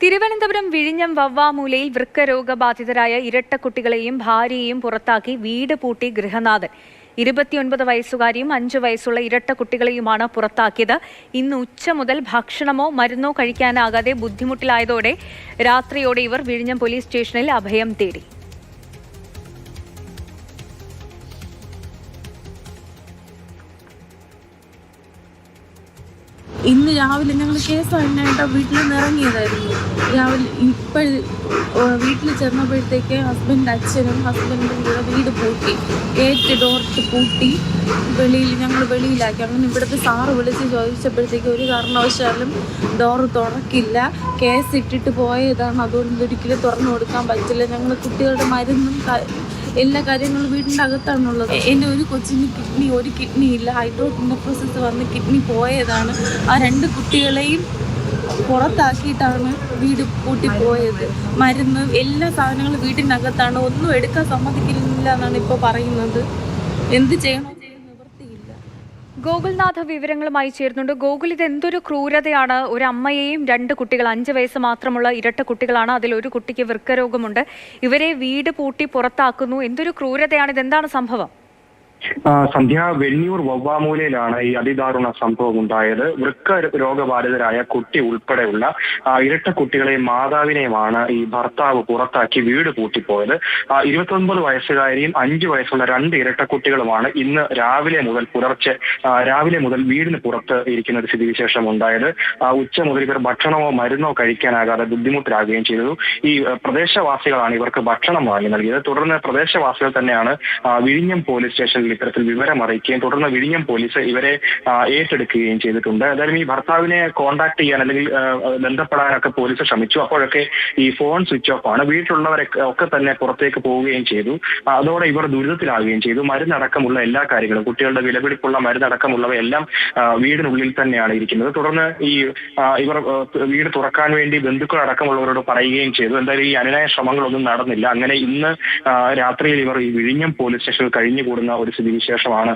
തിരുവനന്തപുരം വിഴിഞ്ഞം വവ്വാമൂലയിൽ വൃക്കരോഗബാധിതരായ ഇരട്ട കുട്ടികളെയും ഭാര്യയെയും പുറത്താക്കി വീട് പൂട്ടി ഗൃഹനാഥൻ. 29 വയസ്സുകാരിയും 5 വയസ്സുള്ള ഇരട്ട കുട്ടികളെയുമാണ് പുറത്താക്കിയത്. ഇന്ന് ഉച്ച മുതൽ ഭക്ഷണമോ മരുന്നോ കഴിക്കാനാകാതെ ബുദ്ധിമുട്ടിലായതോടെ രാത്രിയോടെ ഇവർ വിഴിഞ്ഞം പോലീസ് സ്റ്റേഷനിൽ അഭയം തേടി. ഇന്ന് രാവിലെ ഞങ്ങൾ കേസ് അന്വേഷിച്ചിട്ട് വീട്ടിൽ നിന്ന് ഇറങ്ങിയതായിരുന്നു. രാവിലെ വീട്ടിൽ ചെന്നപ്പോഴത്തേക്ക് അച്ഛനും ഹസ്ബൻഡും കൂടെ വീട് പൂട്ടി, ഗേറ്റ് ഡോർട്ട് പൂട്ടി ഞങ്ങൾ വെളിയിലാക്കി. അങ്ങനെ ഇവിടുത്തെ സാറ് വിളിച്ച് ചോദിച്ചപ്പോഴത്തേക്ക് ഒരു കാരണവശാലും ഡോറ് തുറക്കില്ല, കേസ് ഇട്ടിട്ട് പോയതാണ്, അതുകൊണ്ട് ഒരിക്കലും തുറന്നു കൊടുക്കാൻ പറ്റില്ല. ഞങ്ങൾ കുട്ടികളുടെ മരുന്നും എല്ലാ കാര്യങ്ങളും വീടിൻ്റെ അകത്താണുള്ളത്. എൻ്റെ ഒരു കൊച്ചിന് ഒരു കിഡ്നി ഇല്ല, ഹൈഡ്രോനെഫ്രോസിസ് വന്ന് കിഡ്നി പോയതാണ്. ആ 2 കുട്ടികളെയും പുറത്താക്കിയിട്ടാണ് വീട് പൂട്ടിപ്പോയത്. മരുന്ന് എല്ലാ സാധനങ്ങളും വീടിൻ്റെ അകത്താണ്, ഒന്നും എടുക്കാൻ സമ്മതിക്കില്ല എന്നാണ് ഇപ്പോൾ പറയുന്നത്. എന്ത് ചെയ്യണോ നിവൃത്തിയില്ല. ഗോകുൽനാഥ് വിവരങ്ങളുമായി ചേരുന്നുണ്ട്. ഗോകുൽ, ഇത് എന്തൊരു ക്രൂരതയാണ്! ഒരു അമ്മയെയും 2 കുട്ടികൾ, 5 വയസ്സ് മാത്രമുള്ള ഇരട്ട കുട്ടികളാണ്, അതിലൊരു കുട്ടിക്ക് വൃക്കരോഗമുണ്ട്. ഇവരെ വീട് പൂട്ടി പുറത്താക്കുന്നു. എന്തൊരു ക്രൂരതയാണ്! ഇതെന്താണ് സംഭവം? സന്ധ്യ, വെന്നിയൂർ വവ്വാമൂലയിലാണ് ഈ അതിദാരുണ സംഭവം ഉണ്ടായത്. വൃക്ക രോഗബാധിതരായ കുട്ടി ഉൾപ്പെടെയുള്ള ഇരട്ട കുട്ടികളെയും മാതാവിനെയുമാണ് ഈ ഭർത്താവ് പുറത്താക്കി വീട് പൂട്ടിപ്പോയത്. 29 വയസ്സുകാരിയും 5 വയസ്സുള്ള 2 ഇരട്ട കുട്ടികളുമാണ് ഇന്ന് രാവിലെ മുതൽ വീടിന് പുറത്ത് ഇരിക്കുന്ന ഒരു സ്ഥിതിവിശേഷം ഉണ്ടായത്. ഉച്ച മുതൽ ഇവർ ഭക്ഷണമോ മരുന്നോ കഴിക്കാനാകാതെ ബുദ്ധിമുട്ടിലാകുകയും ചെയ്തു. ഈ പ്രദേശവാസികളാണ് ഇവർക്ക് ഭക്ഷണം വാങ്ങി നൽകിയത്. തുടർന്ന് പ്രദേശവാസികൾ തന്നെയാണ് വിഴിഞ്ഞം പോലീസ് സ്റ്റേഷനിൽ ഇത്തരത്തിൽ വിവരം അറിയിക്കുകയും തുടർന്ന് വിഴിഞ്ഞം പോലീസ് ഇവരെ ഏറ്റെടുക്കുകയും ചെയ്തിട്ടുണ്ട്. എന്തായാലും ഈ ഭർത്താവിനെ കോൺടാക്ട് ചെയ്യാൻ അല്ലെങ്കിൽ ബന്ധപ്പെടാനൊക്കെ പോലീസ് ശ്രമിച്ചു. അപ്പോഴൊക്കെ ഈ ഫോൺ സ്വിച്ച് ഓഫ് ആണ്. വീട്ടിലുള്ളവരൊക്കെ ഒക്കെ തന്നെ പുറത്തേക്ക് പോവുകയും ചെയ്തു. അതോടെ ഇവർ ദുരിതത്തിലാവുകയും ചെയ്തു. മരുന്നടക്കമുള്ള എല്ലാ കാര്യങ്ങളും, കുട്ടികളുടെ വിലപിടിപ്പുള്ള മരുന്നടക്കമുള്ളവയെല്ലാം വീടിനുള്ളിൽ തന്നെയാണ് ഇരിക്കുന്നത്. തുടർന്ന് ഇവർ വീട് തുറക്കാൻ വേണ്ടി ബന്ധുക്കളടക്കമുള്ളവരോട് പറയുകയും ചെയ്തു. എന്തായാലും ഈ അനുനയ ശ്രമങ്ങളൊന്നും നടന്നില്ല. അങ്ങനെ ഇന്ന് രാത്രിയിൽ ഇവർ ഈ വിഴിഞ്ഞം പോലീസ് സ്റ്റേഷനിൽ കഴിഞ്ഞുകൂടുന്ന ഒരു സ്ഥിതിവിശേഷമാണ്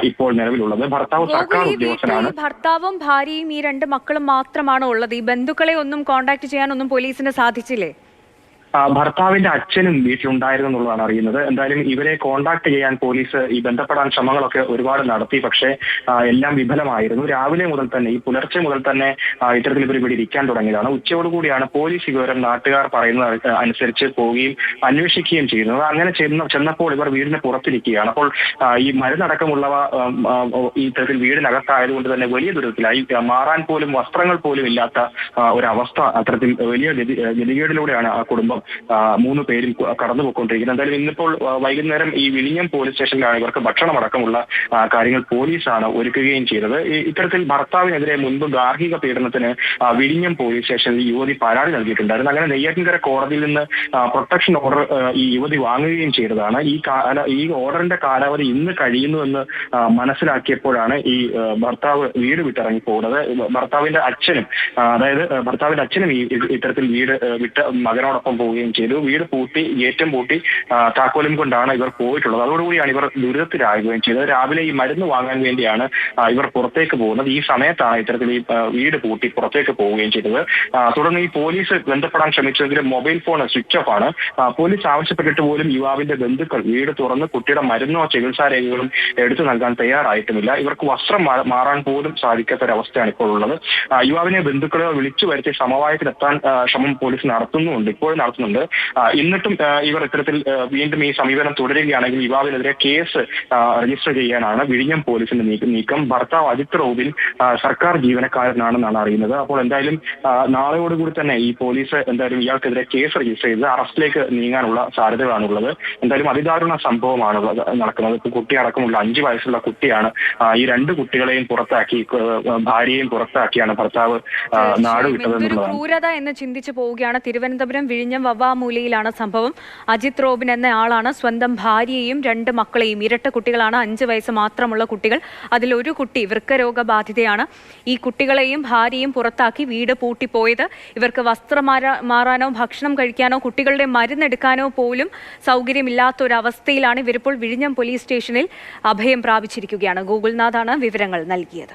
ഇപ്പോൾ നിലവിലുള്ളത്. ഭർത്താവ് സർക്കാർ ഉദ്യോഗസ്ഥനാണ്. ഭർത്താവും ഭാര്യയും ഈ 2 മക്കളും മാത്രമാണോ ഉള്ളത്? ഈ ബന്ധുക്കളെ ഒന്നും കോൺടാക്ട് ചെയ്യാനൊന്നും പോലീസിന് സാധിച്ചില്ലേ? ഭർത്താവിന്റെ അച്ഛനും വീട്ടിലുണ്ടായിരുന്നു എന്നുള്ളതാണ് അറിയുന്നത്. എന്തായാലും ഇവരെ കോൺടാക്ട് ചെയ്യാൻ പോലീസ് ബന്ധപ്പെടാൻ ശ്രമങ്ങളൊക്കെ ഒരുപാട് നടത്തി, പക്ഷേ എല്ലാം വിഫലമായിരുന്നു. രാവിലെ മുതൽ തന്നെ, ഈ പുലർച്ചെ മുതൽ തന്നെ ഇത്തരത്തിൽ ഇവർ ഇവിടെ ഇരിക്കാൻ തുടങ്ങിയതാണ്. ഉച്ചയോടുകൂടിയാണ് പോലീസ് വിവരം നാട്ടുകാർ പറയുന്നത് അനുസരിച്ച് പോവുകയും അന്വേഷിക്കുകയും ചെയ്യുന്നത്. അങ്ങനെ ചെന്നപ്പോൾ ഇവർ വീടിന് പുറത്തിരിക്കുകയാണ്. അപ്പോൾ ഈ മരുന്നടക്കമുള്ളവ ഈ ഇത്തരത്തിൽ വീടിനകത്തായതുകൊണ്ട് തന്നെ വലിയ ദുരിതത്തിലായി. മാറാൻ പോലും വസ്ത്രങ്ങൾ പോലും ഇല്ലാത്ത ഒരവസ്ഥ, അത്തരത്തിൽ വലിയ ഗതികേടിലൂടെയാണ് ആ കുടുംബം 3 പേരും കടന്നുപോയിക്കൊണ്ടിരിക്കുന്നത്. എന്തായാലും ഇന്നിപ്പോൾ വൈകുന്നേരം ഈ വിഴിഞ്ഞം പോലീസ് സ്റ്റേഷനിലാണ് ഇവർക്ക് ഭക്ഷണമടക്കമുള്ള കാര്യങ്ങൾ പോലീസാണ് ഒരുക്കുകയും ചെയ്തത്. ഇത്തരത്തിൽ ഭർത്താവിനെതിരെ മുൻപ് ഗാർഹിക പീഡനത്തിന് വിഴിഞ്ഞം പോലീസ് സ്റ്റേഷനിൽ യുവതി പരാതി നൽകിയിട്ടുണ്ടായിരുന്നു. അങ്ങനെ നെയ്യാറ്റിൻകര കോടതിയിൽ നിന്ന് പ്രൊട്ടക്ഷൻ ഓർഡർ ഈ യുവതി വാങ്ങുകയും ചെയ്തതാണ്. ഈ ഓർഡറിന്റെ കാലാവധി ഇന്ന് കഴിയുന്നുവെന്ന് മനസ്സിലാക്കിയപ്പോഴാണ് ഈ ഭർത്താവ് വീട് വിട്ടിറങ്ങി പോകുന്നത്. ഭർത്താവിന്റെ അച്ഛനും ഇത്തരത്തിൽ വീട് വിട്ട് മകനോടൊപ്പം പോവുകയും ചെയ്തു. വീട് പൂട്ടി, ഗേറ്റും പൂട്ടി, താക്കോലും കൊണ്ടാണ് ഇവർ പോയിട്ടുള്ളത്. അതോടുകൂടിയാണ് ഇവർ ദുരിതത്തിലാകുകയും ചെയ്തത്. രാവിലെ ഈ മരുന്ന് വാങ്ങാൻ വേണ്ടിയാണ് ഇവർ പുറത്തേക്ക് പോകുന്നത്. ഈ സമയത്താണ് ഇത്തരത്തിൽ ഈ വീട് പൂട്ടി പുറത്തേക്ക് പോവുകയും ചെയ്തത്. തുടർന്ന് ഈ പോലീസ് ബന്ധപ്പെടാൻ ശ്രമിച്ചെങ്കിലും മൊബൈൽ ഫോൺ സ്വിച്ച് ഓഫ് ആണ്. പോലീസ് ആവശ്യപ്പെട്ടിട്ട് പോലും യുവാവിന്റെ ബന്ധുക്കൾ വീട് തുറന്ന് കുട്ടിയുടെ മരുന്നോ ചികിത്സാ രേഖകളും എടുത്തു നൽകാൻ തയ്യാറായിട്ടുമില്ല. ഇവർക്ക് വസ്ത്രം മാറാൻ പോലും സാധിക്കാത്ത ഒരവസ്ഥയാണ് ഇപ്പോൾ ഉള്ളത്. യുവാവിനെ ബന്ധുക്കളെ വിളിച്ചു വരുത്തി സമവായത്തിലെത്താൻ ശ്രമം പോലീസ് നടത്തുന്നുണ്ട്. എന്നിട്ടും ഇവർ ഇത്തരത്തിൽ വീണ്ടും ഈ സമീപനം തുടരുകയാണെങ്കിൽ യുവാവിനെതിരെ കേസ് രജിസ്റ്റർ ചെയ്യാനാണ് വിഴിഞ്ഞം പോലീസിന്റെ നീക്കം. ഭർത്താവ് അജിത് റോബിൻ സർക്കാർ ജീവനക്കാരനാണെന്നാണ് അറിയുന്നത്. അപ്പോൾ എന്തായാലും നാളെയോടുകൂടി തന്നെ ഈ പോലീസ് എന്തായാലും ഇയാൾക്കെതിരെ കേസ് രജിസ്റ്റർ ചെയ്ത് അറസ്റ്റിലേക്ക് നീങ്ങാനുള്ള സാധ്യതകളാണുള്ളത്. എന്തായാലും അതിദാരുണ സംഭവമാണ് നടക്കുന്നത്. ഇപ്പോൾ കുട്ടി അടക്കമുള്ള 5 വയസ്സുള്ള കുട്ടിയാണ്. ഈ 2 കുട്ടികളെയും പുറത്താക്കി, ഭാര്യയെയും പുറത്താക്കിയാണ് ഭർത്താവ് നാട് വിട്ടതെന്നുള്ളതാണ്. ക്രൂരത എന്ന് ചിന്തിച്ചു പോവുകയാണ്. തിരുവനന്തപുരം വിഴിഞ്ഞം വവ്വാമൂലയിലാണ് സംഭവം. അജിത് റോബിൻ എന്ന ആളാണ് സ്വന്തം ഭാര്യയെയും 2 മക്കളെയും, ഇരട്ട കുട്ടികളാണ്, 5 വയസ്സ് മാത്രമുള്ള കുട്ടികൾ, അതിലൊരു കുട്ടി വൃക്കരോഗബാധിതയാണ്. ഈ കുട്ടികളെയും ഭാര്യയും പുറത്താക്കി വീട് പൂട്ടിപ്പോയത്. ഇവർക്ക് വസ്ത്രം മാറാനോ ഭക്ഷണം കഴിക്കാനോ കുട്ടികളുടെ മരുന്നെടുക്കാനോ പോലും സൗകര്യമില്ലാത്തൊരവസ്ഥയിലാണ് ഇവരിപ്പോൾ വിഴിഞ്ഞം പോലീസ് സ്റ്റേഷനിൽ അഭയം പ്രാപിച്ചിരിക്കുകയാണ്. ഗോകുൽനാഥാണ് വിവരങ്ങൾ നൽകിയത്.